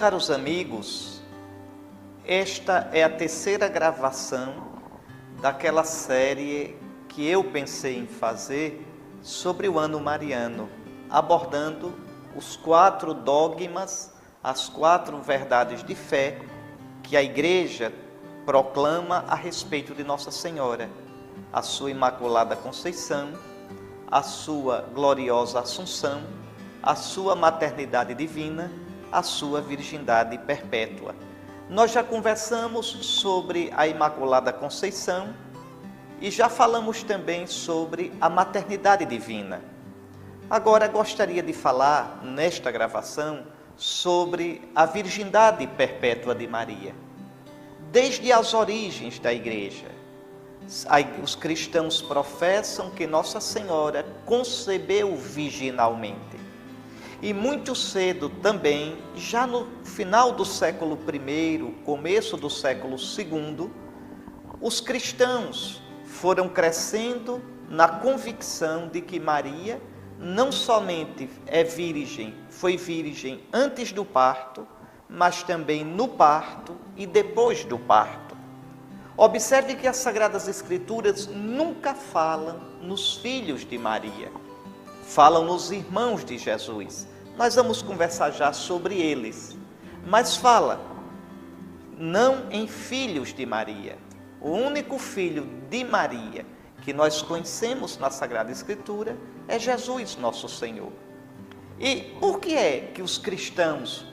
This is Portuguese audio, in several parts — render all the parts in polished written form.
caros amigos, esta é a terceira gravação daquela série que eu pensei em fazer sobre o ano mariano, abordando os 4 dogmas, as 4 verdades de fé que a Igreja proclama a respeito de Nossa Senhora, a sua Imaculada Conceição, a sua gloriosa Assunção, a sua maternidade divina, a sua virgindade perpétua. Nós já conversamos sobre a Imaculada Conceição e já falamos também sobre a maternidade divina. Agora gostaria de falar nesta gravação sobre a virgindade perpétua de Maria. Desde as origens da Igreja, os cristãos professam que Nossa Senhora concebeu virginalmente. E muito cedo também, já no final do século I, começo do século II, os cristãos foram crescendo na convicção de que Maria não somente é virgem, foi virgem antes do parto, mas também no parto e depois do parto. Observe que as Sagradas Escrituras nunca falam nos filhos de Maria, falam nos irmãos de Jesus. Nós vamos conversar já sobre eles, mas fala não em filhos de Maria. O único filho de Maria que nós conhecemos na Sagrada Escritura é Jesus, nosso Senhor. E por que é que os cristãos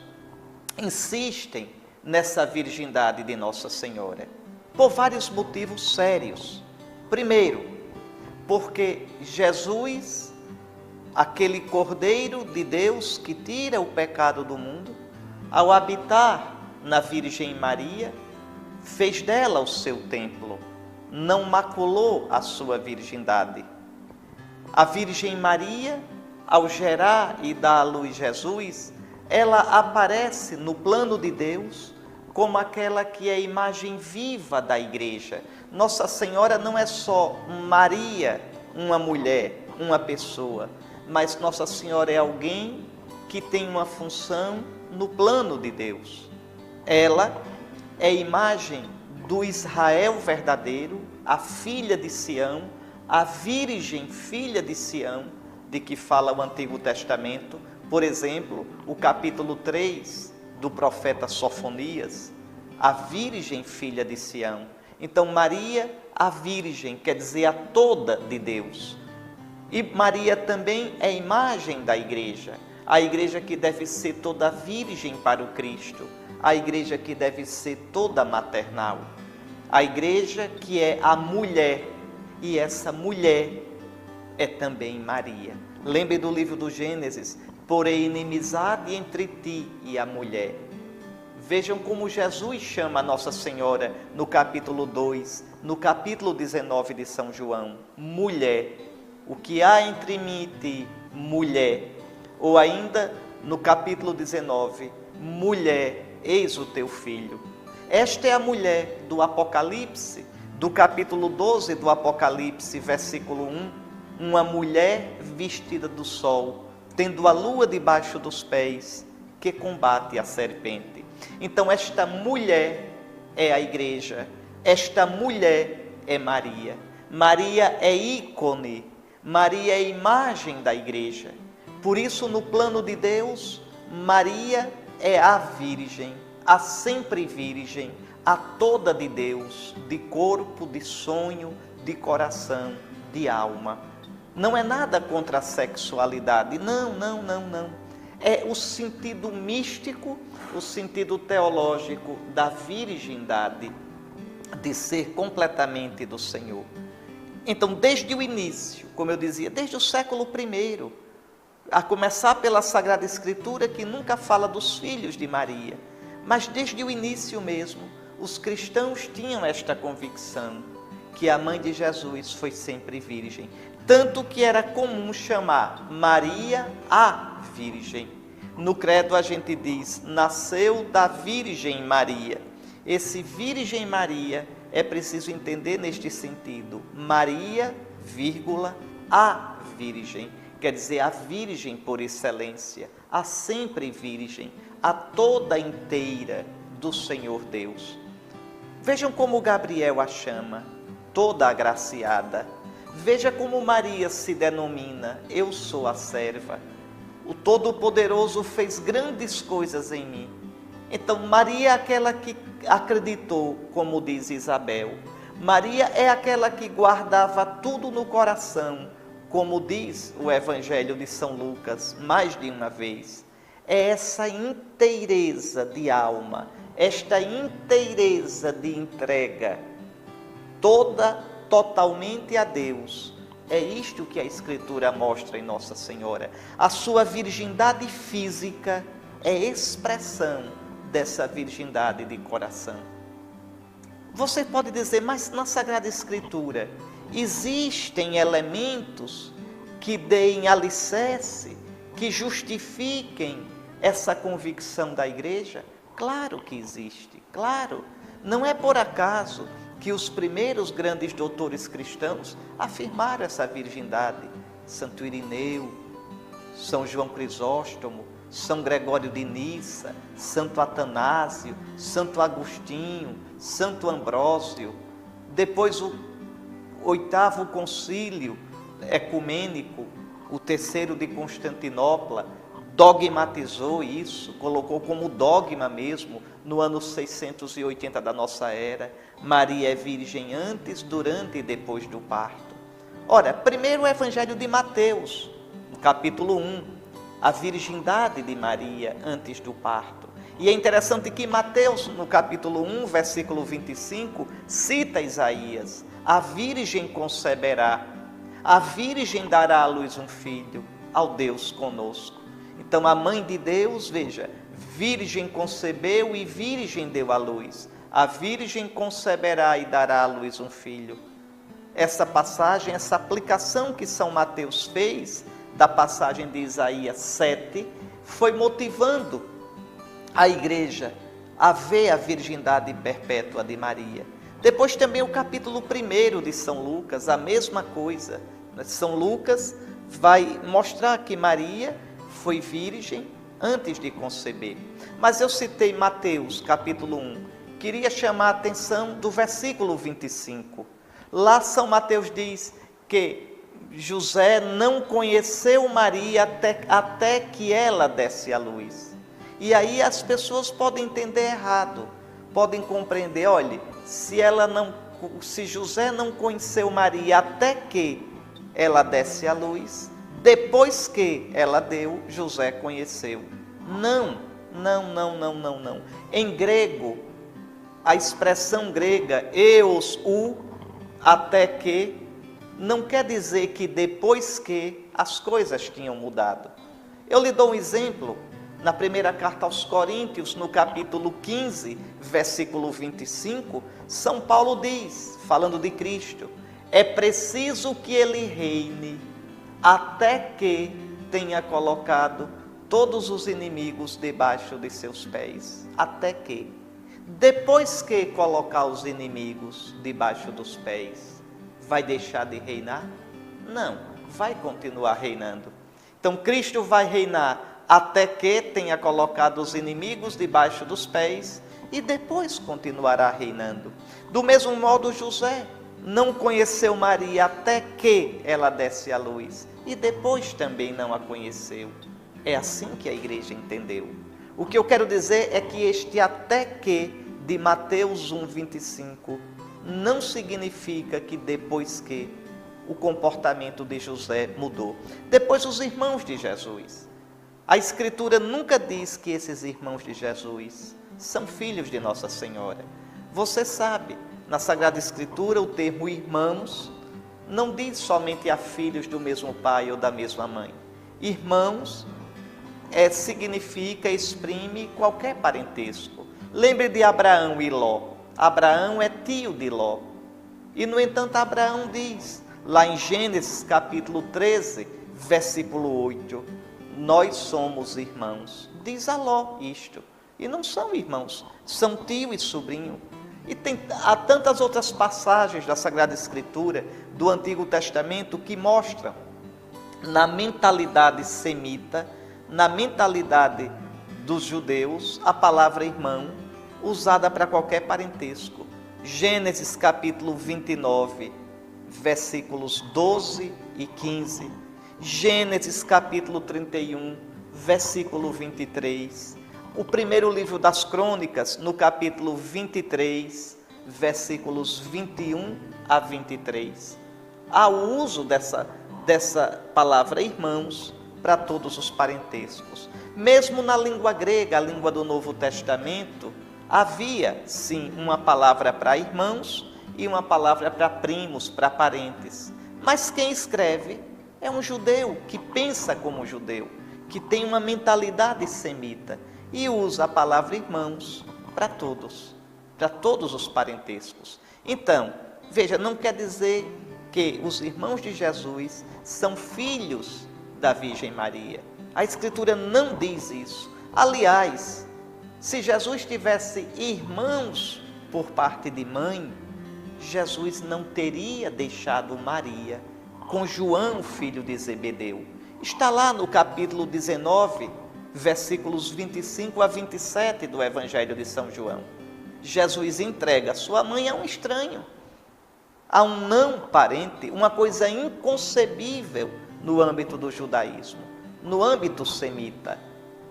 insistem nessa virgindade de Nossa Senhora? Por vários motivos sérios. Primeiro, porque Jesus, aquele Cordeiro de Deus que tira o pecado do mundo, ao habitar na Virgem Maria, fez dela o seu templo, não maculou a sua virgindade. A Virgem Maria, ao gerar e dar à luz Jesus, ela aparece no plano de Deus como aquela que é a imagem viva da Igreja. Nossa Senhora não é só Maria, uma mulher, uma pessoa, mas Nossa Senhora é alguém que tem uma função no plano de Deus. Ela é a imagem do Israel verdadeiro, a filha de Sião, a Virgem filha de Sião, de que fala o Antigo Testamento. Por exemplo, o capítulo 3 do profeta Sofonias, a Virgem filha de Sião. Então Maria, a Virgem, quer dizer a toda de Deus. E Maria também é imagem da Igreja, a Igreja que deve ser toda virgem para o Cristo, a Igreja que deve ser toda maternal, a Igreja que é a mulher, e essa mulher é também Maria. Lembre do livro do Gênesis: porém inimizade entre ti e a mulher. Vejam como Jesus chama a Nossa Senhora no capítulo 2, no capítulo 19 de São João, mulher. O que há entre mim e ti, mulher. Ou ainda no capítulo 19, mulher, eis o teu filho. Esta é a mulher do Apocalipse, do capítulo 12 do Apocalipse, versículo 1. Uma mulher vestida do sol, tendo a lua debaixo dos pés, que combate a serpente. Então esta mulher é a Igreja, esta mulher é Maria. Maria é ícone, Maria é imagem da Igreja. Por isso, no plano de Deus, Maria é a Virgem, a sempre Virgem, a toda de Deus, de corpo, de sonho, de coração, de alma. Não é nada contra a sexualidade, não. É o sentido místico, o sentido teológico da virgindade, de ser completamente do Senhor. Então, desde o início, como eu dizia, desde o século I, a começar pela Sagrada Escritura, que nunca fala dos filhos de Maria, mas desde o início mesmo, os cristãos tinham esta convicção, que a mãe de Jesus foi sempre virgem, tanto que era comum chamar Maria a Virgem. No credo a gente diz: nasceu da Virgem Maria. Esse Virgem Maria é preciso entender neste sentido: Maria, vírgula, a Virgem. Quer dizer, a Virgem por excelência, a sempre Virgem, a toda inteira do Senhor Deus. Vejam como Gabriel a chama, toda agraciada. Veja como Maria se denomina, eu sou a serva. O Todo-Poderoso fez grandes coisas em mim. Então Maria é aquela que acreditou, como diz Isabel. Maria é aquela que guardava tudo no coração, como diz o Evangelho de São Lucas, mais de uma vez. É essa inteireza de alma, esta inteireza de entrega, toda totalmente a Deus. É isto que a Escritura mostra em Nossa Senhora. A sua virgindade física é expressão dessa virgindade de coração. Você pode dizer, mas na Sagrada Escritura existem elementos que deem alicerce, que justifiquem essa convicção da Igreja? Claro que existe, claro. Não é por acaso que os primeiros grandes doutores cristãos afirmaram essa virgindade. Santo Irineu, São João Crisóstomo, São Gregório de Nissa, Santo Atanásio, Santo Agostinho, Santo Ambrósio. Depois o 8º concílio ecumênico, o 3º de Constantinopla, dogmatizou isso, colocou como dogma mesmo, no ano 680 da nossa era. Maria é virgem antes, durante e depois do parto. Ora, primeiro o Evangelho de Mateus, no capítulo 1, a virgindade de Maria antes do parto. E é interessante que Mateus, no capítulo 1, versículo 25, cita Isaías: a virgem conceberá, a virgem dará à luz um filho, ao Deus conosco. Então a mãe de Deus, veja, virgem concebeu e virgem deu à luz. A virgem conceberá e dará à luz um filho. Essa passagem, essa aplicação que São Mateus fez da passagem de Isaías 7, foi motivando a Igreja a ver a virgindade perpétua de Maria. Depois também o capítulo 1 de São Lucas, a mesma coisa. São Lucas vai mostrar que Maria foi virgem antes de conceber. Mas eu citei Mateus, capítulo 1. Queria chamar a atenção do versículo 25. Lá São Mateus diz que José não conheceu Maria até que ela desse à luz. E aí as pessoas podem entender errado, podem compreender, olha, se José não conheceu Maria até que ela desse à luz, depois que ela deu, José conheceu. Não. Em grego, a expressão grega eos, até que, não quer dizer que depois que as coisas tinham mudado. Eu lhe dou um exemplo. Na primeira carta aos Coríntios, no capítulo 15, versículo 25, São Paulo diz, falando de Cristo: é preciso que ele reine até que tenha colocado todos os inimigos debaixo de seus pés. Até que. Depois que colocar os inimigos debaixo dos pés, vai deixar de reinar? Não, vai continuar reinando. Então Cristo vai reinar até que tenha colocado os inimigos debaixo dos pés e depois continuará reinando. Do mesmo modo, José não conheceu Maria até que ela desse à luz e depois também não a conheceu. É assim que a Igreja entendeu. O que eu quero dizer é que este até que de Mateus 1:25 não significa que depois que o comportamento de José mudou. Depois os irmãos de Jesus. A Escritura nunca diz que esses irmãos de Jesus são filhos de Nossa Senhora. Você sabe, na Sagrada Escritura o termo irmãos não diz somente a filhos do mesmo pai ou da mesma mãe. Irmãos significa, exprime qualquer parentesco. Lembre de Abraão e Ló. Abraão é tio de Ló. E no entanto Abraão diz, lá em Gênesis capítulo 13, versículo 8, nós somos irmãos. Diz a Ló isto. E não são irmãos, são tio e sobrinho. E há tantas outras passagens da Sagrada Escritura, do Antigo Testamento, que mostram na mentalidade semita, na mentalidade dos judeus a palavra irmão, usada para qualquer parentesco. Gênesis capítulo 29, versículos 12 e 15. Gênesis capítulo 31, versículo 23. O primeiro livro das Crônicas, no capítulo 23, versículos 21 a 23. Há o uso dessa palavra irmãos para todos os parentescos. Mesmo na língua grega, a língua do Novo Testamento, havia sim uma palavra para irmãos e uma palavra para primos, para parentes. Mas quem escreve é um judeu que pensa como judeu, que tem uma mentalidade semita e usa a palavra irmãos para todos os parentescos. Então, veja, não quer dizer que os irmãos de Jesus são filhos da Virgem Maria. A Escritura não diz isso. Aliás, se Jesus tivesse irmãos por parte de mãe, Jesus não teria deixado Maria com João, filho de Zebedeu. Está lá no capítulo 19, versículos 25 a 27 do Evangelho de São João. Jesus entrega sua mãe a um estranho, a um não parente, uma coisa inconcebível no âmbito do judaísmo, no âmbito semita.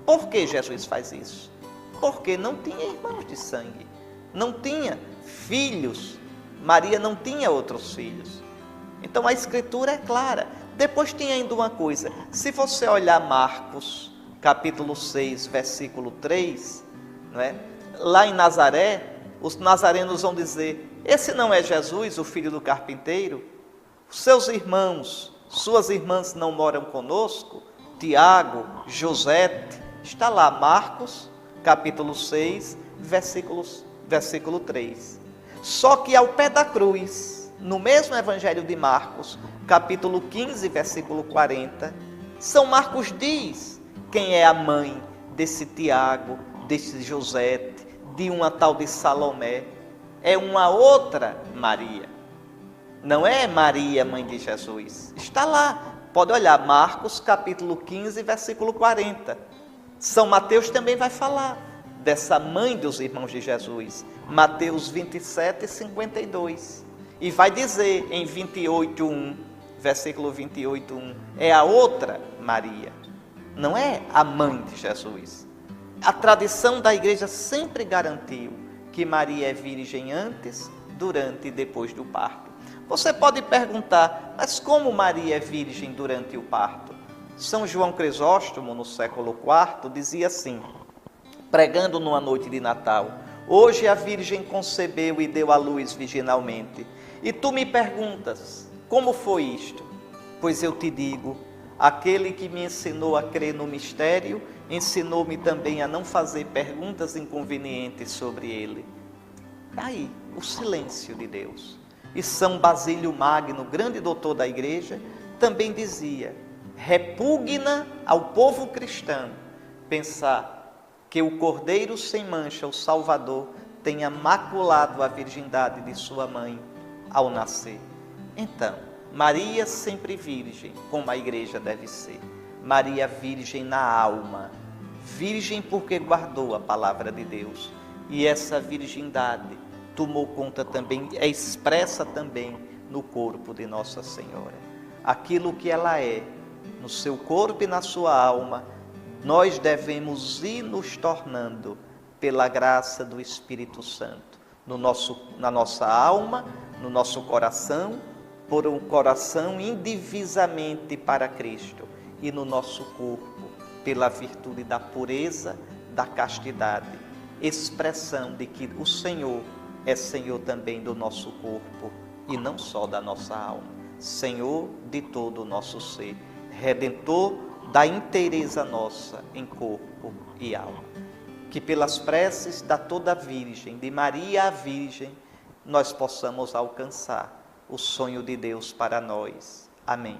Por que Jesus faz isso? Porque não tinha irmãos de sangue, não tinha filhos, Maria não tinha outros filhos. Então a Escritura é clara. Depois tem ainda uma coisa, se você olhar Marcos, capítulo 6, versículo 3, não é? Lá em Nazaré, os nazarenos vão dizer, esse não é Jesus, o filho do carpinteiro? Seus irmãos, suas irmãs não moram conosco? Tiago, Josete, está lá Marcos, capítulo 6, versículo 3. Só que ao pé da cruz, no mesmo Evangelho de Marcos, capítulo 15, versículo 40, São Marcos diz quem é a mãe desse Tiago, desse Josete, de uma tal de Salomé. É uma outra Maria. Não é Maria, mãe de Jesus. Está lá. Pode olhar, Marcos, capítulo 15, versículo 40. São Mateus também vai falar dessa mãe dos irmãos de Jesus. Mateus 27, 52. E vai dizer em 28:1, versículo 28:1, é a outra Maria. Não é a mãe de Jesus. A tradição da igreja sempre garantiu que Maria é virgem antes, durante e depois do parto. Você pode perguntar, mas como Maria é virgem durante o parto? São João Crisóstomo, no século IV, dizia assim, pregando numa noite de Natal, hoje a Virgem concebeu e deu à luz virginalmente. E tu me perguntas, como foi isto? Pois eu te digo, aquele que me ensinou a crer no mistério, ensinou-me também a não fazer perguntas inconvenientes sobre ele. Aí, o silêncio de Deus. E São Basílio Magno, grande doutor da igreja, também dizia, repugna ao povo cristão pensar que o Cordeiro sem mancha, o Salvador, tenha maculado a virgindade de sua mãe ao nascer. Então, Maria sempre virgem, como a igreja deve ser. Maria virgem na alma, virgem porque guardou a palavra de Deus. E essa virgindade tomou conta também, é expressa também no corpo de Nossa Senhora. Aquilo que ela é, no seu corpo e na sua alma, nós devemos ir nos tornando pela graça do Espírito Santo, na nossa alma, no nosso coração, por um coração indivisamente para Cristo, e no nosso corpo, pela virtude da pureza, da castidade, expressão de que o Senhor é Senhor também do nosso corpo e não só da nossa alma, Senhor de todo o nosso ser, Redentor da inteireza nossa em corpo e alma. Que pelas preces da toda Virgem, de Maria a Virgem, nós possamos alcançar o sonho de Deus para nós. Amém.